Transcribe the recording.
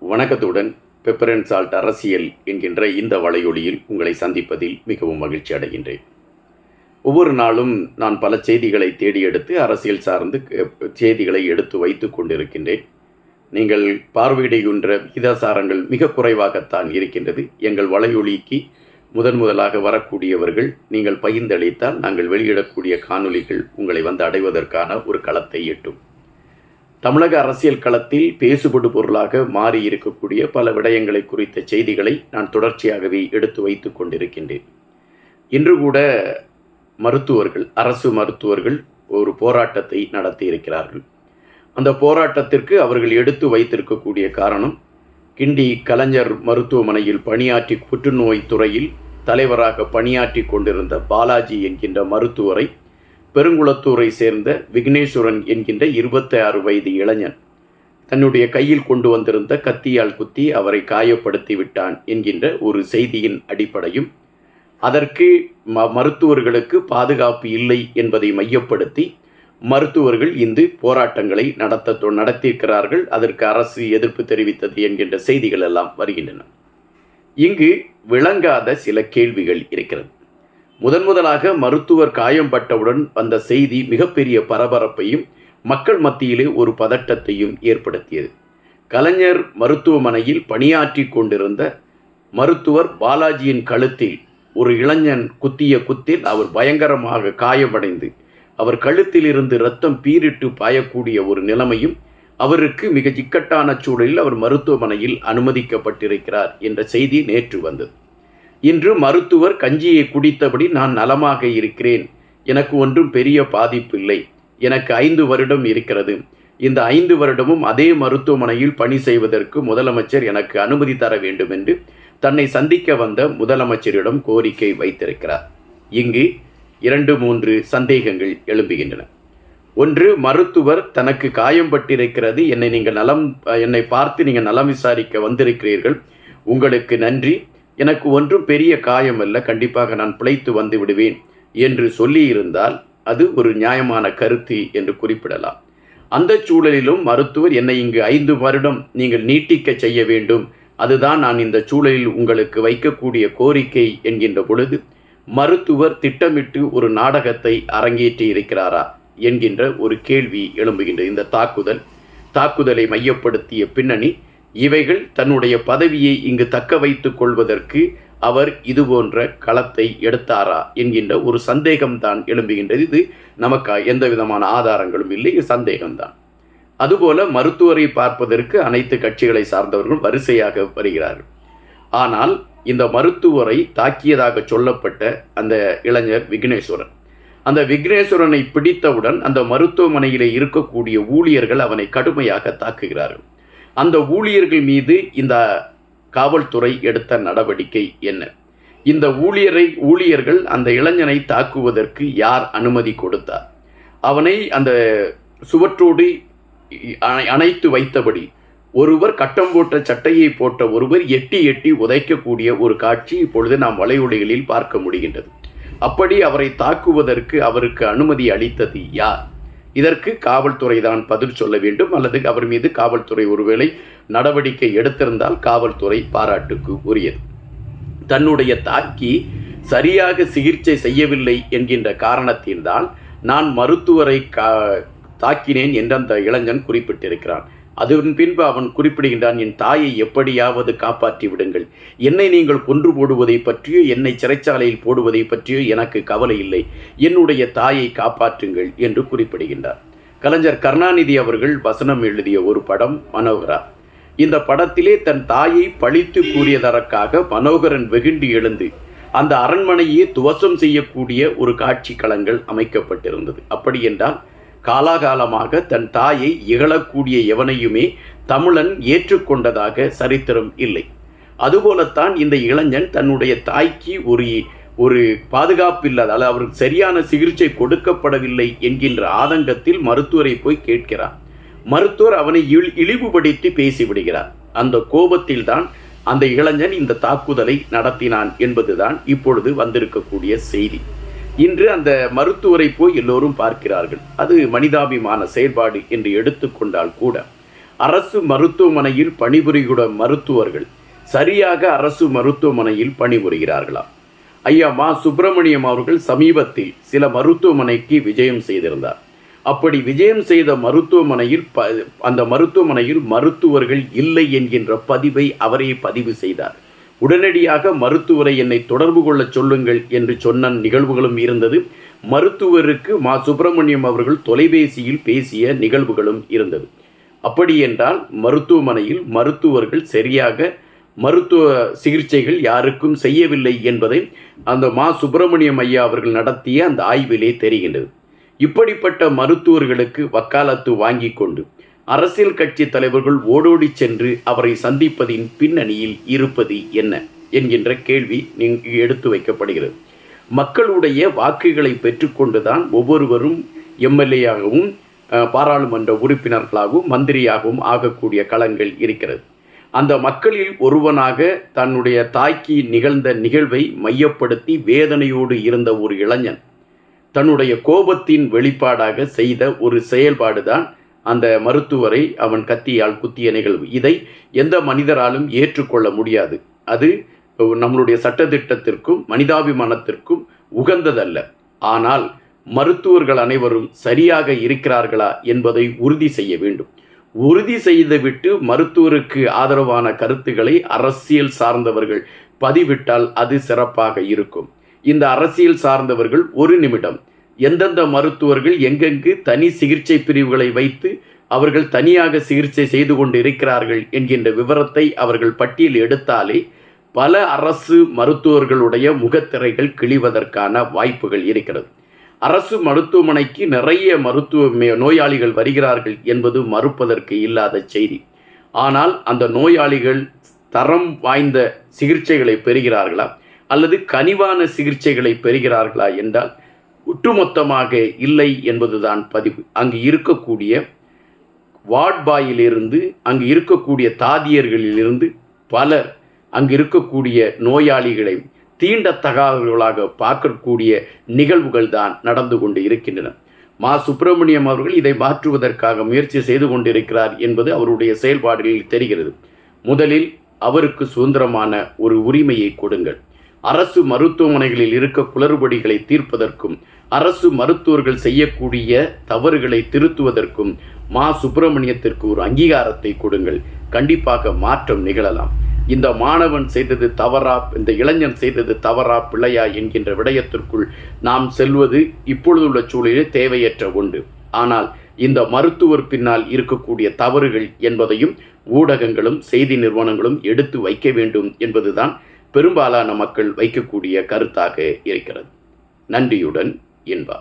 வணக்கத்துடன் pepper and salt அரசியல் என்கின்ற இந்த வலையொலியில் உங்களை சந்திப்பதில் மிகவும் மகிழ்ச்சி அடைகின்றேன். ஒவ்வொரு நாளும் நான் பல செய்திகளை தேடி எடுத்து அரசியல் சார்ந்து செய்திகளை எடுத்து வைத்து கொண்டிருக்கின்றேன். நீங்கள் பார்வையிடுகின்ற விகிதாசாரங்கள் மிக குறைவாகத்தான் இருக்கின்றது. எங்கள் வலையொலிக்கு முதலாக வரக்கூடியவர்கள் நீங்கள் பகிர்ந்தளித்தால் நாங்கள் வெளியிடக்கூடிய காணொலிகள் உங்களை வந்து அடைவதற்கான ஒரு களத்தை எட்டும். தமிழக அரசியல் களத்தில் பேசுபடு பொருளாக மாறி இருக்கக்கூடிய பல விடயங்களை குறித்த செய்திகளை நான் தொடர்ச்சியாகவே எடுத்து வைத்து கொண்டிருக்கின்றேன். இன்று கூட மருத்துவர்கள், அரசு மருத்துவர்கள் ஒரு போராட்டத்தை நடத்தி இருக்கிறார்கள். அந்த போராட்டத்திற்கு அவர்கள் எடுத்து வைத்திருக்கக்கூடிய காரணம், கிண்டி கலைஞர் மருத்துவமனையில் பணியாற்றி புற்றுநோய் துறையில் தலைவராக பணியாற்றி கொண்டிருந்த பாலாஜி என்கின்ற மருத்துவரை பெருங்குளத்தூரை சேர்ந்த விக்னேஸ்வரன் என்கின்ற 26 வயது இளைஞன் தன்னுடைய கையில் கொண்டு வந்திருந்த கத்தியால் குத்தி அவரை காயப்படுத்தி விட்டான் என்கின்ற ஒரு செய்தியின் அடிப்படையும், அதற்கு மருத்துவர்களுக்கு பாதுகாப்பு இல்லை என்பதை மையப்படுத்தி மருத்துவர்கள் இந்த போராட்டங்களை நடத்தியிருக்கிறார்கள். அதற்கு அரசு எதிர்ப்பு தெரிவித்தது என்கின்ற செய்திகள் எல்லாம் வருகின்றன. இங்கு விளங்காத சில கேள்விகள் இருக்கிறது. முதலாக மருத்துவர் காயம்பட்டவுடன் வந்த செய்தி மிகப்பெரிய பரபரப்பையும் மக்கள் மத்தியிலே ஒரு பதட்டத்தையும் ஏற்படுத்தியது. கலைஞர் மருத்துவமனையில் பணியாற்றி கொண்டிருந்த மருத்துவர் பாலாஜியின் கழுத்தில் ஒரு இளைஞன் குத்திய குத்தில் அவர் பயங்கரமாக காயமடைந்து அவர் கழுத்தில் இருந்து இரத்தம் பீரிட்டு பாயக்கூடிய ஒரு நிலைமையும், அவருக்கு மிக இக்கட்டான சூழலில் அவர் மருத்துவமனையில் அனுமதிக்கப்பட்டிருக்கிறார் என்ற செய்தி நேற்று வந்தது. இன்று மருத்துவர் கஞ்சியை குடித்தபடி நான் நலமாக இருக்கிறேன், எனக்கு ஒன்றும் பெரிய பாதிப்பு இல்லை, எனக்கு 5 வருடம் இருக்கிறது, இந்த 5 வருடமும் அதே மருத்துவமனையில் பணி செய்வதற்கு முதலமைச்சர் எனக்கு அனுமதி தர வேண்டும் என்று தன்னை சந்திக்க வந்த முதலமைச்சரிடம் கோரிக்கை வைத்திருக்கிறார். இங்கு 2-3 சந்தேகங்கள் எழும்புகின்றன. ஒன்று, மருத்துவர் தனக்கு காயம்பட்டிருக்கிறது, என்னை பார்த்து நீங்கள் நலம் விசாரிக்க வந்திருக்கிறீர்கள், உங்களுக்கு நன்றி, எனக்கு ஒன்றும் பெரிய காயம் அல்ல, கண்டிப்பாக நான் பிழைத்து வந்து விடுவேன் என்று சொல்லியிருந்தால் அது ஒரு நியாயமான கருத்து என்று குறிப்பிடலாம். அந்த சூழலிலும் மருத்துவர் என்னை இங்கு 5 வருடம் நீங்கள் நீட்டிக்க செய்ய வேண்டும், அதுதான் நான் இந்த சூழலில் உங்களுக்கு வைக்கக்கூடிய கோரிக்கை என்கின்ற பொழுது மருத்துவர் திட்டமிட்டு ஒரு நாடகத்தை அரங்கேற்றி இருக்கிறாரா என்கின்ற ஒரு கேள்வி எழும்புகின்றது. இந்த தாக்குதலை மையப்படுத்திய பின்னணி இவைகள் தன்னுடைய பதவியை இங்கு தக்க வைத்துக் கொள்வதற்கு அவர் இது போன்ற களத்தை எடுத்தாரா என்கின்ற ஒரு சந்தேகம்தான் எழும்புகின்றது. இது நமக்கு எந்த விதமான ஆதாரங்களும் இல்லை, சந்தேகம்தான். அதுபோல மருத்துவரை பார்ப்பதற்கு அனைத்து கட்சிகளை சார்ந்தவர்கள் வரிசையாக வருகிறார்கள். ஆனால் இந்த மருத்துவரை தாக்கியதாக சொல்லப்பட்ட அந்த இளைஞர் விக்னேஸ்வரன், அந்த விக்னேஸ்வரனை பிடித்தவுடன் அந்த மருத்துவமனையிலே இருக்கக்கூடிய ஊழியர்கள் அவனை கடுமையாக தாக்குகிறார்கள். அந்த ஊழியர்கள் மீது இந்த காவல்துறை எடுத்த நடவடிக்கை என்ன? இந்த ஊழியர்கள் அந்த இளைஞனை தாக்குவதற்கு யார் அனுமதி கொடுத்தார்? அவனை அந்த சுவற்றோடு அணைத்து வைத்தபடி ஒருவர் கட்டம் போட்ட சட்டையை போட்ட ஒருவர் எட்டி உதைக்கக்கூடிய ஒரு காட்சி இப்பொழுது நாம் வலையொலிகளில் பார்க்க முடிகின்றது. அப்படி அவரை தாக்குவதற்கு அவருக்கு அனுமதி அளித்தது யார்? இதற்கு காவல்துறை தான் பதில் சொல்ல வேண்டும், அல்லது அவர் மீது காவல்துறை ஒருவேளை நடவடிக்கை எடுத்திருந்தால் காவல்துறை பாராட்டுக்கு உரியது. தன்னுடைய தாக்கி சரியாக சிகிச்சை செய்யவில்லை என்கின்ற காரணத்தில்தான் நான் மருத்துவரை தாக்கினேன் என்று அந்த இளைஞன் குறிப்பிட்டிருக்கிறான். அதன் பின்பு அவன் குறிப்பிடுகின்றான், என் தாயை எப்படியாவது காப்பாற்றி விடுங்கள், என்னை நீங்கள் கொன்று போடுவதை பற்றியோ என்னை சிறைச்சாலையில் போடுவதை பற்றியோ எனக்கு கவலை இல்லை, என்னுடைய தாயை காப்பாற்றுங்கள் என்று குறிப்பிடுகின்றார். கலைஞர் கருணாநிதி அவர்கள் வசனம் எழுதிய ஒரு படம் மனோகரா. இந்த படத்திலே தன் தாயை பழித்து கூறியதற்காக மனோகரன் வெகுண்டு எழுந்து அந்த அரண்மனையே துவசம் செய்யக்கூடிய ஒரு காட்சி களங்கள் அமைக்கப்பட்டிருந்தது. அப்படி என்றால் காலாகாலமாக தன் தாயை இகழக்கூடிய எவனையுமே தமிழன் ஏற்றுக்கொண்டதாக சரித்திரம் இல்லை. அதுபோலத்தான் இந்த இளைஞன் தன்னுடைய தாய்க்கு ஒரு பாதுகாப்பு இல்லாத, அல்லது அவருக்கு சரியான சிகிச்சை கொடுக்கப்படவில்லை என்கின்ற ஆதங்கத்தில் மருத்துவரை போய் கேட்கிறார். மருத்துவர் அவனை இழிவுபடுத்தி பேசிவிடுகிறார். அந்த கோபத்தில் தான் அந்த இளைஞன் இந்த தாக்குதலை நடத்தினான் என்பதுதான் இப்பொழுது வந்திருக்கக்கூடிய செய்தி. இன்று அந்த மருத்துவரை போய் எல்லோரும் பார்க்கிறார்கள். அது மனிதாபிமான செயல்பாடு என்று எடுத்துக்கொண்டால் கூட அரசு மருத்துவமனையில் பணிபுரிகிற மருத்துவர்கள் சரியாக அரசு மருத்துவமனையில் பணிபுரிகிறார்களா? ஐயா மா சுப்பிரமணியம் அவர்கள் சமீபத்தில் சில மருத்துவமனைக்கு விஜயம் செய்திருந்தார். அப்படி விஜயம் செய்த மருத்துவமனையில் அந்த மருத்துவமனையில் மருத்துவர்கள் இல்லை என்கின்ற பதிவை அவரே பதிவு செய்தார். உடனடியாக மருத்துவரை என்னை தொடர்பு கொள்ள சொல்லுங்கள் என்று சொன்ன நிகழ்வுகளும் இருந்தது. மருத்துவருக்கு மா சுப்பிரமணியம் அவர்கள் தொலைபேசியில் பேசிய நிகழ்வுகளும் இருந்தது. அப்படி என்றால் மருத்துவமனையில் மருத்துவர்கள் சரியாக மருத்துவ சிகிச்சைகள் யாருக்கும் செய்யவில்லை என்பதை அந்த மா சுப்பிரமணியம் ஐயா அவர்கள் நடத்திய அந்த ஆய்விலே தெரிகின்றது. இப்படிப்பட்ட மருத்துவர்களுக்கு வக்காலத்து வாங்கி கொண்டு அரசியல் கட்சி தலைவர்கள் ஓடோடி சென்று அவரை சந்திப்பதின் பின்னணியில் இருப்பது என்ன என்கின்ற கேள்வி எடுத்து வைக்கப்படுகிறது. மக்களுடைய வாக்குகளை பெற்றுக்கொண்டுதான் ஒவ்வொருவரும் எம்எல்ஏயாகவும் பாராளுமன்ற உறுப்பினர்களாகவும் மந்திரியாகவும் ஆகக்கூடிய களங்கள் இருக்கிறது. அந்த மக்களில் ஒருவனாக தன்னுடைய தாய்க்கு நிகழ்ந்த நிகழ்வை மையப்படுத்தி வேதனையோடு இருந்த ஒரு இளைஞன் தன்னுடைய கோபத்தின் வெளிப்பாடாக செய்த ஒரு செயல்பாடுதான் அந்த மருத்துவரை அவன் கத்தியால் குத்திய நிகழ்வு. இதை எந்த மனிதராலும் ஏற்றுக்கொள்ள முடியாது. அது நம்மளுடைய சட்டத்திட்டத்திற்கும் மனிதாபிமானத்திற்கும் உகந்ததல்ல. ஆனால் மருத்துவர்கள் அனைவரும் சரியாக இருக்கிறார்களா என்பதை உறுதி செய்ய வேண்டும். உறுதி செய்துவிட்டு மருத்துவருக்கு ஆதரவான கருத்துக்களை அரசியல் சார்ந்தவர்கள் பதிவிட்டால் அது சிறப்பாக இருக்கும். இந்த அரசியல் சார்ந்தவர்கள் ஒரு நிமிடம் எந்தெந்த மருத்துவர்கள் எங்கெங்கு தனி சிகிச்சை பிரிவுகளை வைத்து அவர்கள் தனியாக சிகிச்சை செய்து கொண்டு இருக்கிறார்கள் என்கின்ற விவரத்தை அவர்கள் பட்டியல் எடுத்தாலே பல அரசு மருத்துவர்களுடைய முகத்திரைகள் கிழிவதற்கான வாய்ப்புகள் இருக்கிறது. அரசு மருத்துவமனைக்கு நிறைய நோயாளிகள் வருகிறார்கள் என்பது மறுப்பதற்கு இல்லாத செய்தி. ஆனால் அந்த நோயாளிகள் தரம் வாய்ந்த சிகிச்சைகளை பெறுகிறார்களா அல்லது கனிவான சிகிச்சைகளை பெறுகிறார்களா என்றால் ஒட்டுமொத்தமாக இல்லை என்பதுதான் பதிவு. அங்கு இருக்கக்கூடிய வார்ட் பாயிலிருந்து அங்கு இருக்கக்கூடிய தாதியர்களிலிருந்து பலர் அங்கு இருக்கக்கூடிய நோயாளிகளை தீண்டத்தகாதவர்களாக பார்க்கக்கூடிய நிகழ்வுகள் தான் நடந்து கொண்டு இருக்கின்றன. மா சுப்பிரமணியம் அவர்கள் இதை மாற்றுவதற்காக முயற்சி செய்து கொண்டிருக்கிறார் என்பது அவருடைய செயல்பாடுகளில் தெரிகிறது. முதலில் அவருக்கு சுதந்திரமான ஒரு உரிமையை கொடுங்கள். அரசு மருத்துவமனைகளில் இருக்க குளறுபடிகளை தீர்ப்பதற்கும் அரசு மருத்துவர்கள் செய்யக்கூடிய தவறுகளை திருத்துவதற்கும் மா சுப்பிரமணியத்திற்கு ஒரு அங்கீகாரத்தை கொடுங்கள். கண்டிப்பாக மாற்றம் நிகழலாம். இந்த மாணவன் செய்தது தவறா, இந்த இளைஞன் செய்தது தவறா பிழையா என்கின்ற விடயத்திற்குள் நாம் செல்வது இப்பொழுதுள்ள சூழலில் தேவையற்ற ஒன்று. ஆனால் இந்த மருத்துவர் பின்னால் இருக்கக்கூடிய தவறுகள் என்பதையும் ஊடகங்களும் செய்தி நிறுவனங்களும் எடுத்து வைக்க வேண்டும் என்பதுதான் பெரும்பாலான மக்கள் வைக்கக்கூடிய கருத்தாக இருக்கிறது. நன்றியுடன் இன்பா.